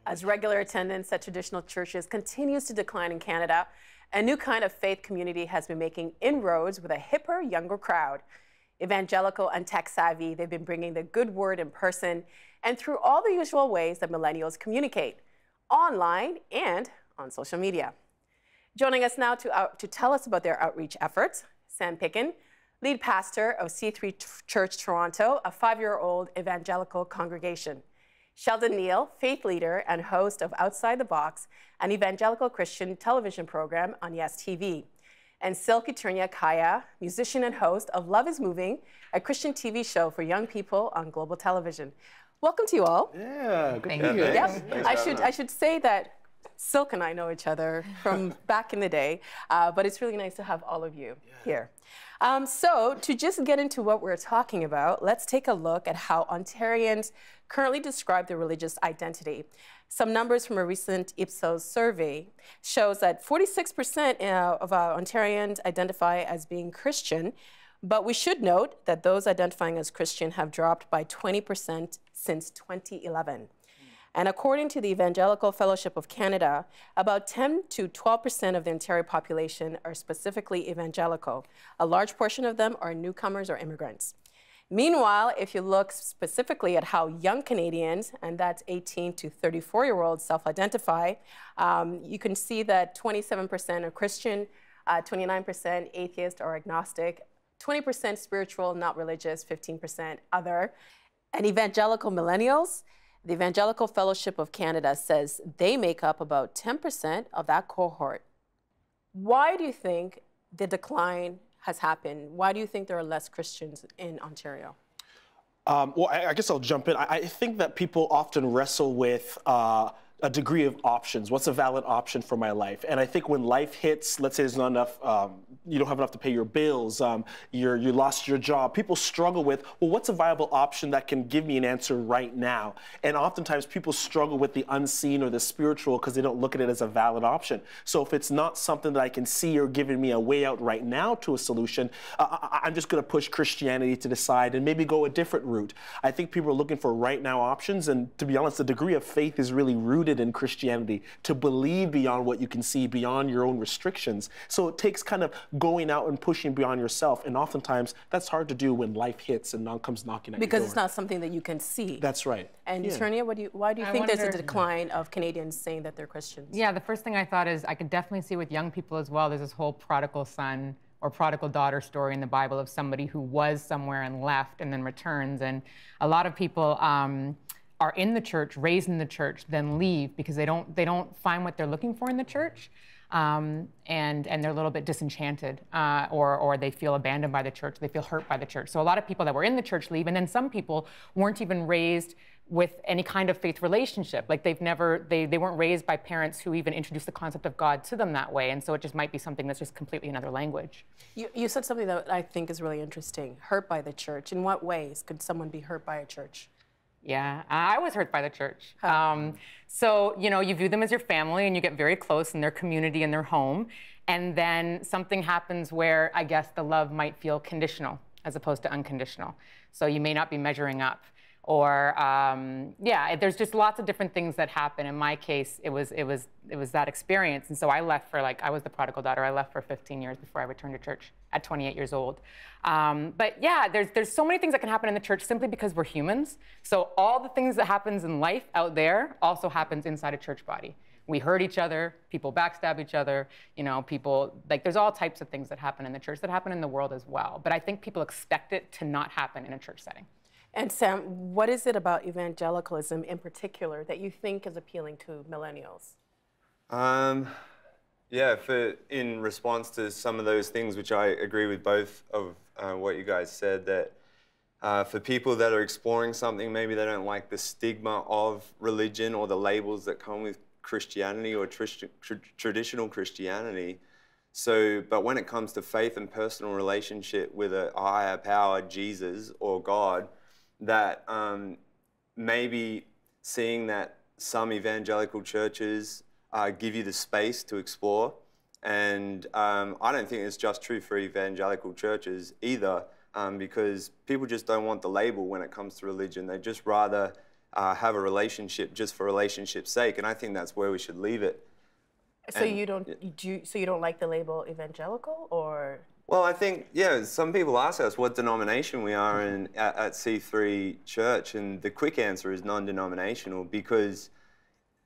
As regular attendance at traditional churches continues to decline in Canada, a new kind of faith community has been making inroads with a hipper, younger crowd. Evangelical and tech-savvy, they've been bringing the good word in person and through all the usual ways that millennials communicate, online and on social media. Joining us now to tell us about their outreach efforts, Sam Pickin, lead pastor of C3 Church Toronto, a 5-year-old evangelical congregation. Sheldon Neal, faith leader and host of Outside the Box, an evangelical Christian television program on Yes TV. And Silke Turnia Kaya, musician and host of Love is Moving, a Christian TV show for young people on global television. Welcome to you all. Yeah, good Thank to you. be here. Yep. I should say that Silke and I know each other from back in the day, but it's really nice to have all of you here. So to just get into what we're talking about, let's take a look at how Ontarians currently describe their religious identity. Some numbers from a recent Ipsos survey shows that 46% of Ontarians identify as being Christian, but we should note that those identifying as Christian have dropped by 20% since 2011. And according to the Evangelical Fellowship of Canada, about 10 to 12% of the Ontario population are specifically evangelical. A large portion of them are newcomers or immigrants. Meanwhile, if you look specifically at how young Canadians, and that's 18 to 34-year-olds, self-identify, you can see that 27% are Christian, 29% atheist or agnostic, 20% spiritual, not religious, 15% other. And evangelical millennials, the Evangelical Fellowship of Canada says they make up about 10% of that cohort. Why do you think the decline has happened? Why do you think there are less Christians in Ontario? Well, I guess I'll jump in. I think that people often wrestle with a degree of options. What's a valid option for my life? And I think when life hits, let's say there's not enough, you don't have enough to pay your bills, you lost your job, people struggle with, well, what's a viable option that can give me an answer right now? And oftentimes people struggle with the unseen or the spiritual because they don't look at it as a valid option. So if it's not something that I can see or giving me a way out right now to a solution, I'm just going to push Christianity to the side and maybe go a different route. I think people are looking for right now options, and to be honest, the degree of faith is really rooted in Christianity, to believe beyond what you can see, beyond your own restrictions. So it takes kind of going out and pushing beyond yourself, and oftentimes that's hard to do when life hits and comes knocking at your door. Because it's not something that you can see. That's right. And Turnia, why do you think there's a decline of Canadians saying that they're Christians? Yeah, the first thing I thought is I could definitely see with young people as well, there's this whole prodigal son or prodigal daughter story in the Bible of somebody who was somewhere and left and then returns. And a lot of people are in the church, raised in the church, then leave because they don't find what they're looking for in the church, and they're a little bit disenchanted, or they feel abandoned by the church, they feel hurt by the church. So a lot of people that were in the church leave, and then some people weren't even raised with any kind of faith relationship. Like they weren't raised by parents who even introduced the concept of God to them that way, and so it just might be something that's just completely another language. You said something that I think is really interesting, hurt by the church. In what ways could someone be hurt by a church? Yeah, I was hurt by the church. So, you know, you view them as your family and you get very close in their community and their home. And then something happens where I guess the love might feel conditional as opposed to unconditional. So you may not be measuring up. Or, yeah, there's just lots of different things that happen. In my case, it was that experience. And so I left for, I was the prodigal daughter. I left for 15 years before I returned to church at 28 years old. But yeah, there's so many things that can happen in the church simply because we're humans. So all the things that happens in life out there also happens inside a church body. We hurt each other, people backstab each other, you know, people, there's all types of things that happen in the church that happen in the world as well. But I think people expect it to not happen in a church setting. And Sam, what is it about evangelicalism in particular that you think is appealing to millennials? Yeah, in response to some of those things, which I agree with both of what you guys said, that for people that are exploring something, maybe they don't like the stigma of religion or the labels that come with Christianity or traditional Christianity. So, but when it comes to faith and personal relationship with a higher power, Jesus or God, that maybe seeing that some evangelical churches give you the space to explore. And I don't think it's just true for evangelical churches either, because people just don't want the label when it comes to religion. They just rather have a relationship just for relationship's sake, and I think that's where we should leave it. So you don't like the label evangelical, or? Well, I think, yeah, some people ask us what denomination we are in at C3 Church, and the quick answer is non-denominational, because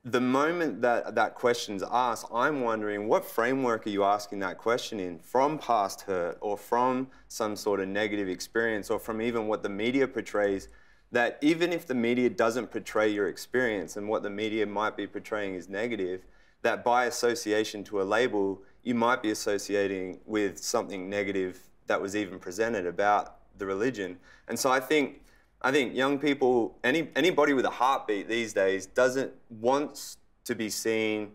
the moment that that question's asked, I'm wondering, what framework are you asking that question in? From past hurt, or from some sort of negative experience, or from even what the media portrays, that even if the media doesn't portray your experience and what the media might be portraying is negative, that by association to a label, you might be associating with something negative that was even presented about the religion. And so I think young people, anybody with a heartbeat these days wants to be seen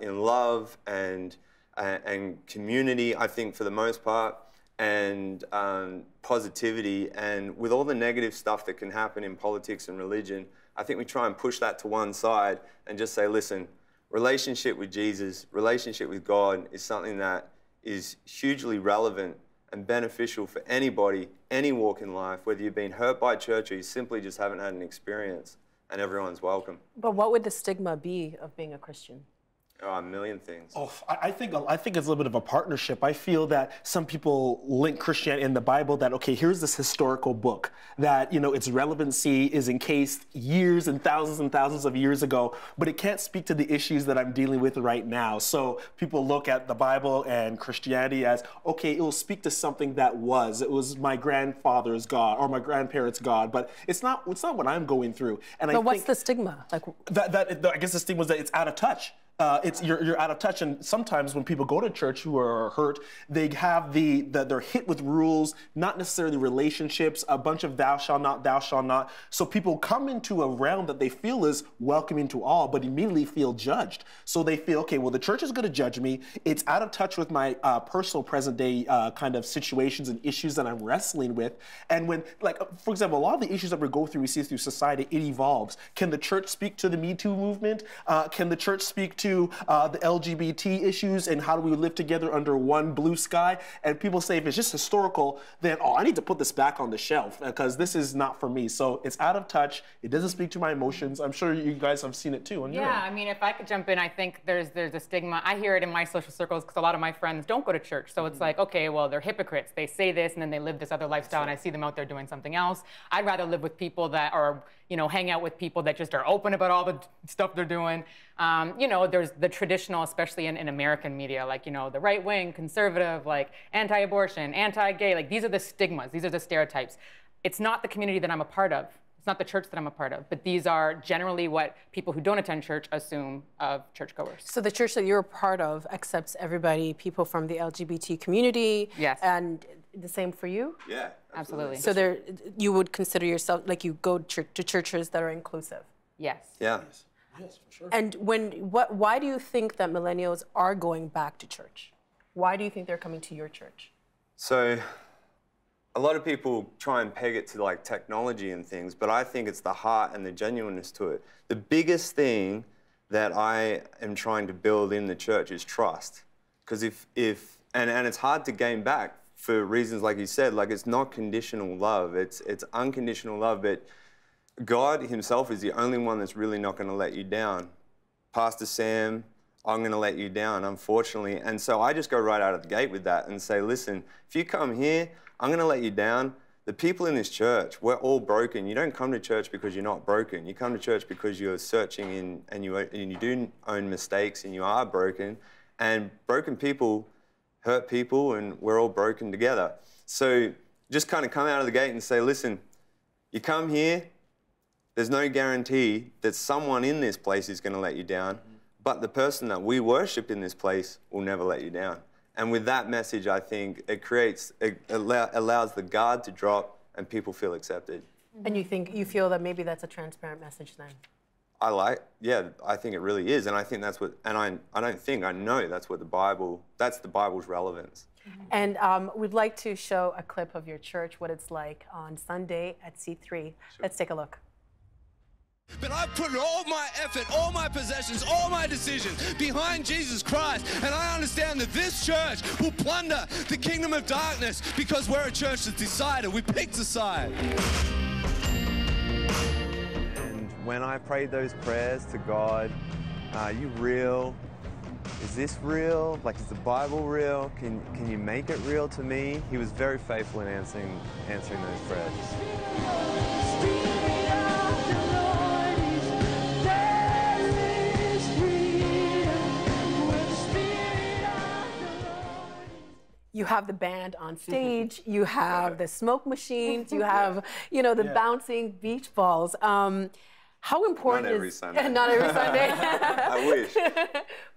in love and community, I think, for the most part, and positivity. And with all the negative stuff that can happen in politics and religion, I think we try and push that to one side and just say, listen, relationship with Jesus, relationship with God is something that is hugely relevant and beneficial for anybody, any walk in life, whether you've been hurt by church or you simply just haven't had an experience, and everyone's welcome. But what would the stigma be of being a Christian? Oh, a million things. Oh, I think it's a little bit of a partnership. I feel that some people link Christianity in the Bible that, okay, here's this historical book that, you know, its relevancy is encased years and thousands of years ago, but it can't speak to the issues that I'm dealing with right now. So people look at the Bible and Christianity as, okay, it will speak to something that was. It was my grandfather's God or my grandparents' God, but it's not what I'm going through. And but what's the stigma? Like I guess the stigma is that it's out of touch. You're out of touch, and sometimes when people go to church who are hurt, they have they're hit with rules, not necessarily relationships, a bunch of thou shalt not. So people come into a realm that they feel is welcoming to all, but immediately feel judged. So they feel, okay, well, the church is going to judge me. It's out of touch with my personal present day kind of situations and issues that I'm wrestling with. And when, like, for example, a lot of the issues that we go through, we see through society, it evolves. Can the church speak to the Me Too movement? Can the church speak to the LGBT issues and how do we live together under one blue sky? And people say if it's just historical, then, oh, I need to put this back on the shelf because this is not for me. So it's out of touch. It doesn't speak to my emotions. I'm sure you guys have seen it too. Yeah, I mean, if I could jump in, I think there's a stigma. I hear it in my social circles because a lot of my friends don't go to church. So it's like, okay, well, they're hypocrites. They say this and then they live this other lifestyle, and I see them out there doing something else. I'd rather live with people that are, you know, hang out with people that just are open about all the stuff they're doing. You know, there's the traditional, especially in American media, like, you know, the right wing, conservative, like anti-abortion, anti-gay, like these are the stigmas, these are the stereotypes. It's not the community that I'm a part of. It's not the church that I'm a part of, but these are generally what people who don't attend church assume of churchgoers. So the church that you're a part of accepts everybody, people from the LGBT community. Yes. And the same for you? Yeah, absolutely. So you would consider yourself, like you go to churches that are inclusive? Yes. Yeah. Yes, for sure. And why do you think that millennials are going back to church? Why do you think they're coming to your church? So a lot of people try and peg it to like technology and things, but I think it's the heart and the genuineness to it. The biggest thing that I am trying to build in the church is trust. Because and it's hard to gain back for reasons like you said, like it's not conditional love, it's unconditional love, but God himself is the only one that's really not going to let you down. Pastor Sam, I'm going to let you down, unfortunately. And so I just go right out of the gate with that and say, listen, if you come here, I'm going to let you down. The people in this church, we're all broken. You don't come to church because you're not broken. You come to church because you're searching and you do own mistakes and you are broken. And broken people hurt people and we're all broken together. So just kind of come out of the gate and say, listen, you come here, there's no guarantee that someone in this place is going to let you down, but the person that we worship in this place will never let you down. And with that message, I think it allows the guard to drop and people feel accepted. And you feel that maybe that's a transparent message then? Yeah, I think it really is. And I think that's what, and I know that's what that's the Bible's relevance. And we'd like to show a clip of your church, what it's like on Sunday at C3. Sure. Let's take a look. But I've put all my effort, all my possessions, all my decisions behind Jesus Christ. And I understand that this church will plunder the kingdom of darkness because we're a church that's decided. We picked a side. And when I prayed those prayers to God, are you real? Is this real? Like, is the Bible real? Can you make it real to me? He was very faithful in answering those prayers. You have the band on stage, you have the smoke machines, you have, you know, the bouncing beach balls. How important Not every Sunday. Not every Sunday. I wish.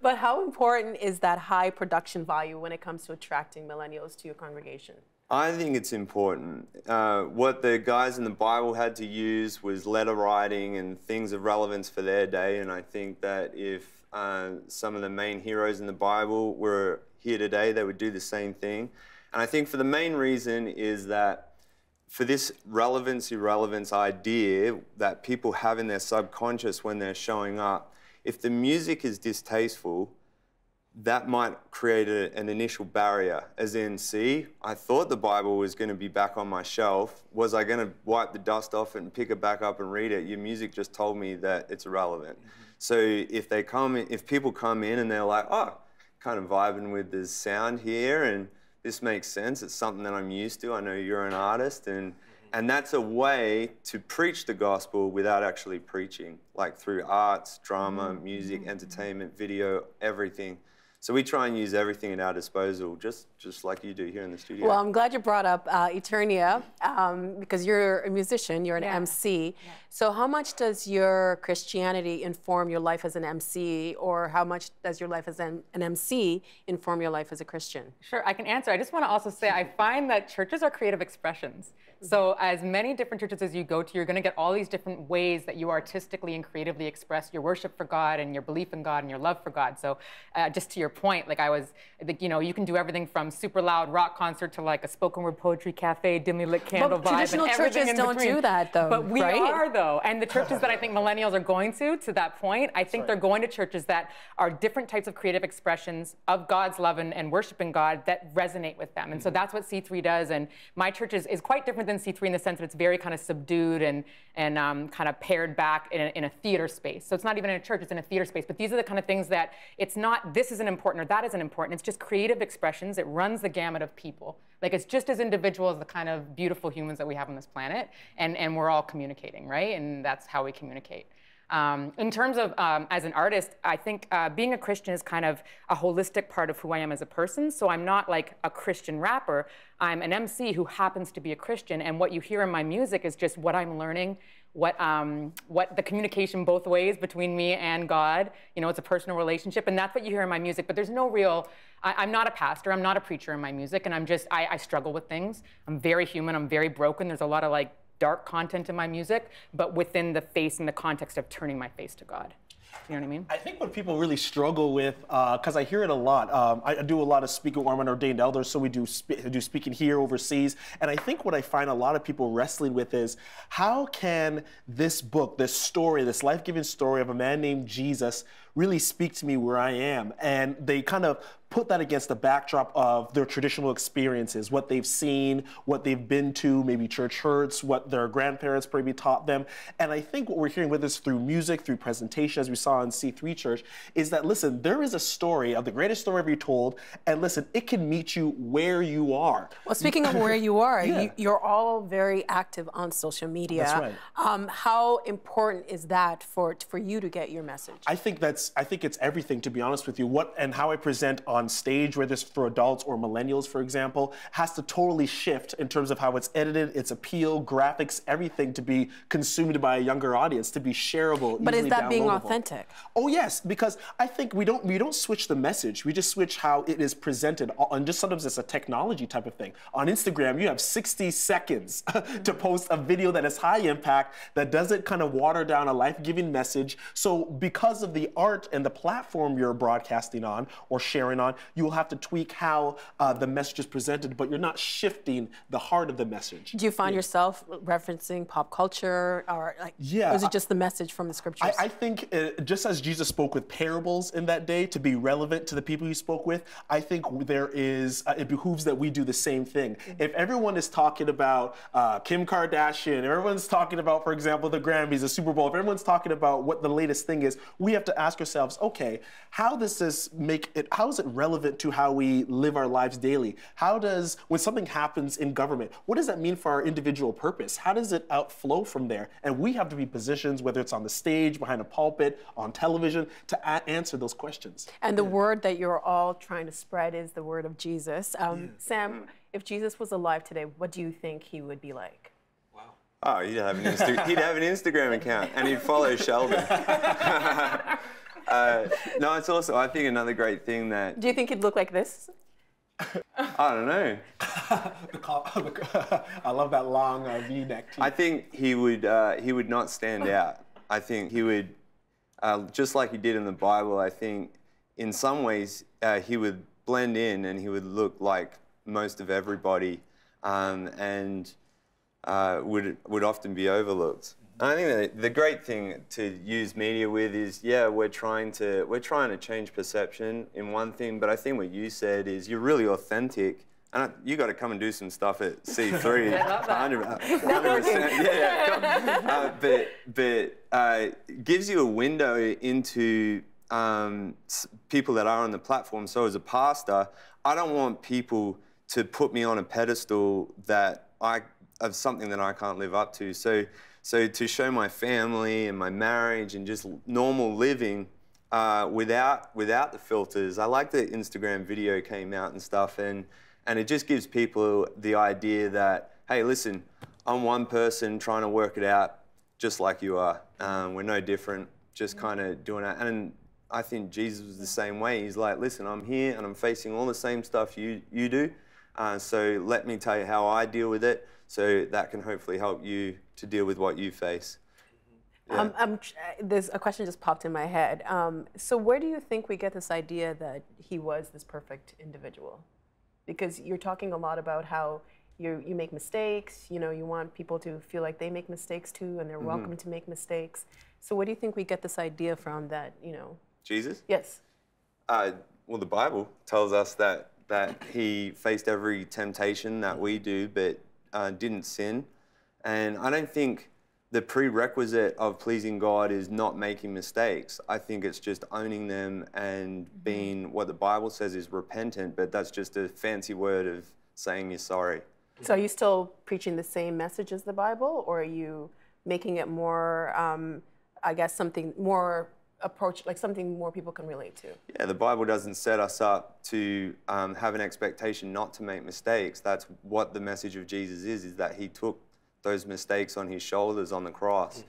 But how important is that high production value when it comes to attracting millennials to your congregation? I think it's important. What the guys in the Bible had to use was letter writing and things of relevance for their day, and I think that if some of the main heroes in the Bible were here today, they would do the same thing. And I think for the main reason is that for this relevance idea that people have in their subconscious when they're showing up, if the music is distasteful, that might create an initial barrier, as in, see, I thought the Bible was going to be back on my shelf. Was I going to wipe the dust off it and pick it back up and read it? Your music just told me that it's irrelevant. So if people come in and they're like, oh, kind of vibing with the sound here, and this makes sense, it's something that I'm used to, I know you're an artist, and that's a way to preach the gospel without actually preaching, like through arts, drama, music, entertainment, video, everything. So we try and use everything at our disposal, just like you do here in the studio. Well, I'm glad you brought up Eternia, because you're a musician, you're an MC. Yeah. So how much does your Christianity inform your life as an MC, or how much does your life as an MC inform your life as a Christian? Sure, I can answer. I just want to also say I find that churches are creative expressions. So as many different churches as you go to, you're going to get all these different ways that you artistically and creatively express your worship for God and your belief in God and your love for God. So just to your point, like you know, you can do everything from super loud rock concert to like a spoken word poetry cafe, dimly lit candle vibe. But traditional churches don't do that, though. But we are, though. And the churches that I think millennials are going to that point, I think they're going to churches that are different types of creative expressions of God's love and worshiping God that resonate with them. And so that's what C3 does. And my church is quite different than C3 in the sense that it's very kind of subdued and kind of pared back in a theater space. So it's not even in a church, it's in a theater space. But these are the kind of things that it's not, this isn't important or that isn't important. It's just creative expressions. It runs the gamut of people. Like, it's just as individual as the kind of beautiful humans that we have on this planet. And we're all communicating, right? And that's how we communicate. In terms of, as an artist, I think being a Christian is kind of a holistic part of who I am as a person. So I'm not like a Christian rapper. I'm an MC who happens to be a Christian. And what you hear in my music is just what I'm learning, what the communication both ways between me and God. You know, it's a personal relationship. And that's what you hear in my music. But there's no real, I'm not a pastor. I'm not a preacher in my music. And I struggle with things. I'm very human. I'm very broken. There's a lot of like dark content in my music, but within the face and the context of turning my face to God. You know what I mean? I think what people really struggle with, because I hear it a lot, I do a lot of speaking with I'm an ordained elder, so we do speaking here overseas, and I think what I find a lot of people wrestling with is, how can this book, this story, this life-giving story of a man named Jesus really speak to me where I am? And they kind of put that against the backdrop of their traditional experiences, what they've seen, what they've been to, maybe church hurts, what their grandparents maybe taught them. And I think what we're hearing with this through music, through presentation, as we saw in C3 Church, is that, listen, there is a story of the greatest story ever told, and listen, it can meet you where you are. Well, speaking of where you are, you're all very active on social media. That's right. How important is that for you to get your message? I think it's everything, to be honest with you. What and how I present on stage, whether it's for adults or millennials, for example, has to totally shift in terms of how it's edited, its appeal, graphics, everything to be consumed by a younger audience, to be shareable. But is that being authentic? Oh yes, because I think we don't switch the message. We just switch how it is presented. And just sometimes it's a technology type of thing. On Instagram, you have 60 seconds to post a video that is high impact, that doesn't kind of water down a life-giving message. So because of the art and the platform you're broadcasting on or sharing on, on, you will have to tweak how the message is presented, but you're not shifting the heart of the message. Do you find yourself referencing pop culture, or like, Yeah, or is it just the message from the scriptures? I think just as Jesus spoke with parables in that day to be relevant to the people he spoke with, I think it behooves that we do the same thing. If everyone is talking about Kim Kardashian, everyone's talking about, for example, the Grammys, the Super Bowl, if everyone's talking about what the latest thing is, we have to ask ourselves, okay, how is it relevant to how we live our lives daily? When something happens in government, what does that mean for our individual purpose? How does it outflow from there? And we have to be positioned, whether it's on the stage, behind a pulpit, on television, to answer those questions. And the word that you're all trying to spread is the word of Jesus. Sam, if Jesus was alive today, what do you think he would be like? Oh, he'd have an Instagram account, and he'd follow Sheldon. No, it's also, I think, another great thing that... Do you think he'd look like this? I don't know. I love that long V-neck tee. I think he would not stand out. I think he would, just like he did in the Bible, I think in some ways he would blend in and he would look like most of everybody, and would often be overlooked. And I think that the great thing to use media with is, yeah, we're trying to change perception in one thing, but I think what you said is you're really authentic, and you got to come and do some stuff at C3. I love that. 100%. But gives you a window into people that are on the platform. So as a pastor, I don't want people to put me on a pedestal of something that I can't live up to. So to show my family and my marriage and just normal living without the filters. I like that Instagram video came out and stuff, and it just gives people the idea that, hey, listen, I'm one person trying to work it out just like you are. We're no different, just kind of doing it. And I think Jesus was the same way. He's like, listen, I'm here and I'm facing all the same stuff you do. So let me tell you how I deal with it, so that can hopefully help you to deal with what you face. Yeah. There's a question just popped in my head. So where do you think we get this idea that he was this perfect individual? Because you're talking a lot about how you make mistakes, you want people to feel like they make mistakes too, and they're welcome to make mistakes. So where do you think we get this idea from that, Jesus? Yes. Well, the Bible tells us that he faced every temptation that we do, but didn't sin. And I don't think the prerequisite of pleasing God is not making mistakes. I think it's just owning them and being what the Bible says is repentant, but that's just a fancy word of saying you're sorry. So are you still preaching the same message as the Bible, or are you making it more, I guess, something more something more people can relate to? Yeah, the Bible doesn't set us up to have an expectation not to make mistakes. That's what the message of Jesus is that he took those mistakes on his shoulders on the cross.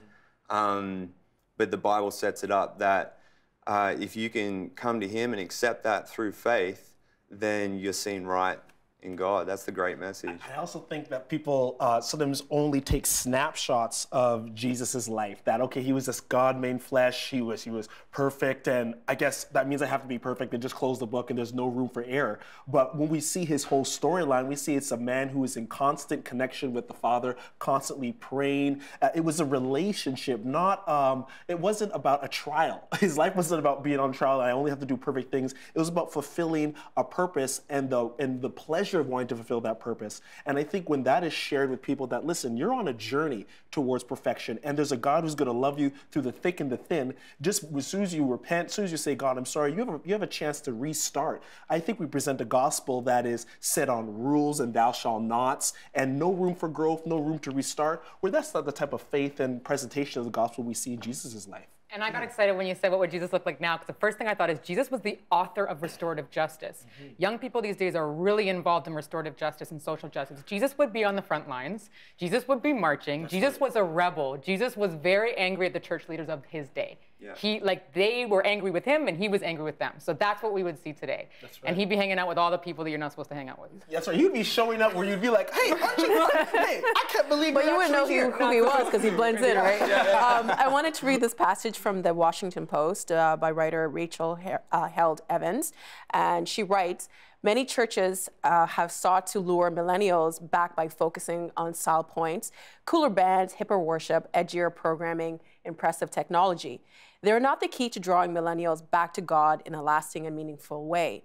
But the Bible sets it up that if you can come to him and accept that through faith, then you're seen right in God. That's the great message. I also think that people sometimes only take snapshots of Jesus's life. That, okay, he was this God made flesh, he was perfect, and I guess that means I have to be perfect and just close the book and there's no room for error. But when we see his whole storyline, we see it's a man who is in constant connection with the Father, constantly praying. It was a relationship, it wasn't about a trial. His life wasn't about being on trial and I only have to do perfect things. It was about fulfilling a purpose and the pleasure of wanting to fulfill that purpose. And I think when that is shared with people that, listen, you're on a journey towards perfection and there's a God who's going to love you through the thick and the thin, just as soon as you repent, as soon as you say, God, I'm sorry, you have a chance to restart. I think we present a gospel that is set on rules and thou shalt nots and no room for growth, no room to restart, where that's not the type of faith and presentation of the gospel we see in Jesus' life. And I got excited when you said, what would Jesus look like now? Because the first thing I thought is Jesus was the author of restorative justice. Young people these days are really involved in restorative justice and social justice. Jesus would be on the front lines. Jesus would be marching. Jesus was a rebel. Jesus was very angry at the church leaders of his day. They were angry with him and he was angry with them. So that's what we would see today. That's right. And he'd be hanging out with all the people that you're not supposed to hang out with. That's right. He'd be showing up where you'd be like, hey, aren't you? Hey, I can't believe But you're you wouldn't know who he was because he blends in, right? I wanted to read this passage from the Washington Post by writer Rachel Held Evans. And she writes, many churches have sought to lure millennials back by focusing on style points, cooler bands, hipper worship, edgier programming, impressive technology. They're not the key to drawing millennials back to God in a lasting and meaningful way.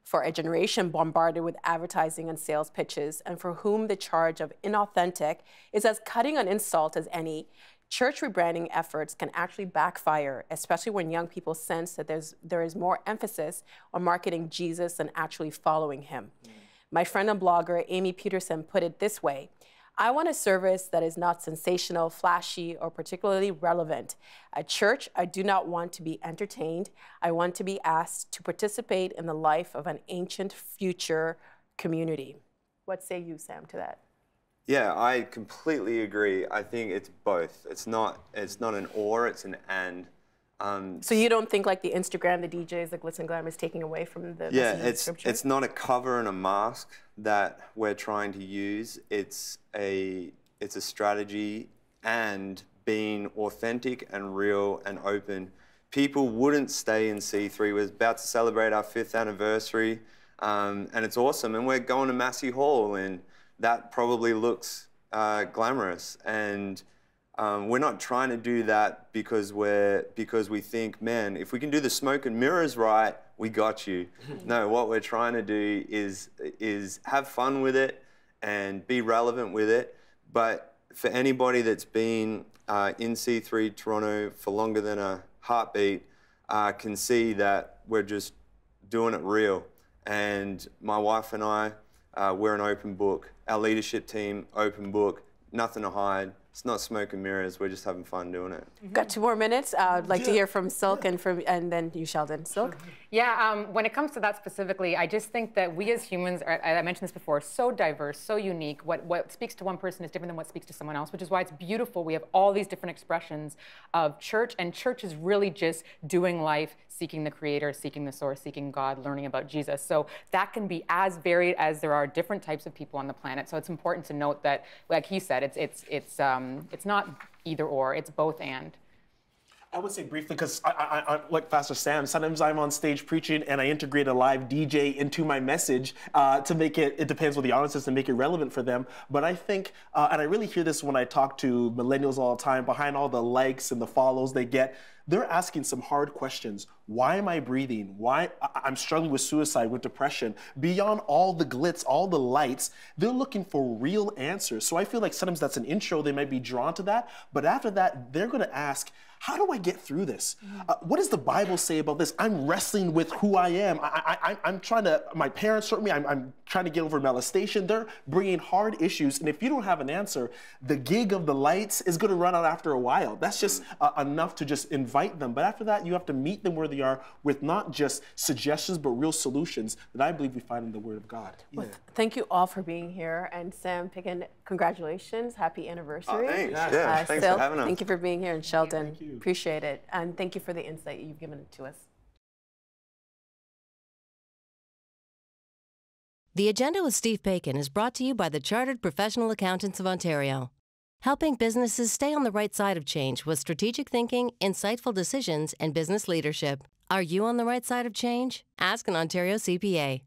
For a generation bombarded with advertising and sales pitches, and for whom the charge of inauthentic is as cutting an insult as any, church rebranding efforts can actually backfire, especially when young people sense that there is more emphasis on marketing Jesus than actually following him. My friend and blogger, Amy Peterson, put it this way: I want a service that is not sensational, flashy, or particularly relevant. At church, I do not want to be entertained. I want to be asked to participate in the life of an ancient future community. What say you, Sam, to that? Yeah, I completely agree. I think it's both. It's not an or, it's an and. So you don't think like the Instagram, the DJs, the glitz and glam is taking away from the scripture? It's not a cover and a mask that we're trying to use. It's a strategy and being authentic and real and open. People wouldn't stay in C3. We're about to celebrate our 5th anniversary, and it's awesome. And we're going to Massey Hall, and that probably looks glamorous. And we're not trying to do that because we think, man, if we can do the smoke and mirrors right, we got you. No, what we're trying to do is have fun with it and be relevant with it. But for anybody that's been in C3 Toronto for longer than a heartbeat, can see that we're just doing it real. And my wife and I, we're an open book. Our leadership team, open book, nothing to hide. It's not smoke and mirrors. We're just having fun doing it. Got 2 more minutes. I'd like to hear from Silk and then you, Sheldon. Silk? Yeah, when it comes to that specifically, I just think that we as humans, I mentioned this before, so diverse, so unique. What speaks to one person is different than what speaks to someone else, which is why it's beautiful. We have all these different expressions of church, and church is really just doing life, seeking the Creator, seeking the Source, seeking God, learning about Jesus. So that can be as varied as there are different types of people on the planet. So it's important to note that, like he said, it's not either or, it's both and. I would say briefly, because I like Pastor Sam, sometimes I'm on stage preaching and I integrate a live DJ into my message to make it depends what the audience is, to make it relevant for them. But I think, and I really hear this when I talk to millennials all the time, behind all the likes and the follows they get, they're asking some hard questions. Why am I breathing? Why I'm struggling with suicide, with depression? Beyond all the glitz, all the lights, they're looking for real answers. So I feel like sometimes that's an intro, they might be drawn to that. But after that, they're gonna ask, how do I get through this? What does the Bible say about this? I'm wrestling with who I am. I'm trying to, my parents hurt me. I'm trying to get over molestation. They're bringing hard issues. And if you don't have an answer, the gig of the lights is going to run out after a while. That's just enough to just invite them. But after that, you have to meet them where they are with not just suggestions, but real solutions that I believe we find in the Word of God. Well, thank you all for being here. And Sam Picken, congratulations. Happy anniversary. Oh, thanks. Yeah, thanks for having us. Thank you for being here. And Sheldon, appreciate it. And thank you for the insight you've given to us. The Agenda with Steve Paikin is brought to you by the Chartered Professional Accountants of Ontario, helping businesses stay on the right side of change with strategic thinking, insightful decisions, and business leadership. Are you on the right side of change? Ask an Ontario CPA.